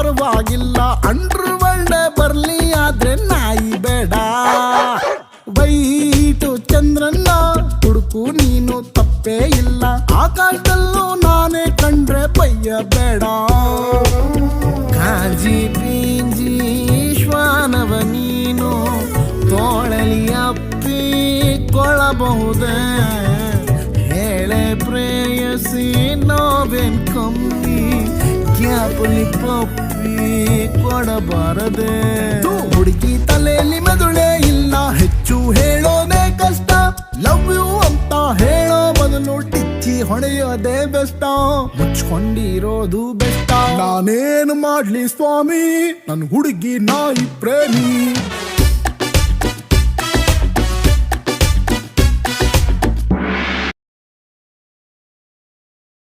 ಪರವಾಗಿಲ್ಲ, under world ಬರ್ಲಿ ಆದ್ರೆ ನಾಯಿ ಬೇಡ. ವೈಟು ಚಂದ್ರನ್ನ ಹುಡುಕು ನೀನು ತಪ್ಪೇ ಇಲ್ಲ, ಆಕಾಶದಲ್ಲೂ ನಾನೇ ಕಂಡ್ರೆ ಬಯ್ಯ ಬೇಡ. ಕಾಂಜಿ ಪೀಂಜಿ ಶ್ವಾನವ ನೀನು ತೋಳಲಿ ಅಪ್ಪಿಕೊಳ್ಳಬಹುದೇ, ಹೇಳೆ ಪ್ರೇಯಸಿ ನೋವೇನ್ ಕಮ್ಮಿ, ಕ್ಯಾಪಲಿ ಪಪ್ಪಿ ಕೊಡಬಾರದೆ. ಹುಡುಗಿ ತಲೆಯಲ್ಲಿ ಮೆದುಳೇ ಇಲ್ಲ, ಹೆಚ್ಚು ಹೇಳೋದೇ ಕಷ್ಟ. ಲವ್ ಯು ಅಂತ ಹೇಳೋ ಬದಲು ಟಿಚ್ಚಿ ಹೊಡೆಯೋದೇ ಬೆಷ್ಟ, ಮುಚ್ಕೊಂಡಿರೋದು ಬೆಷ್ಟ. ನಾನೇನು ಮಾಡ್ಲಿ ಸ್ವಾಮಿ, ನನ್ ಹುಡುಗಿ ನಾಯಿ ಪ್ರೇಮಿ.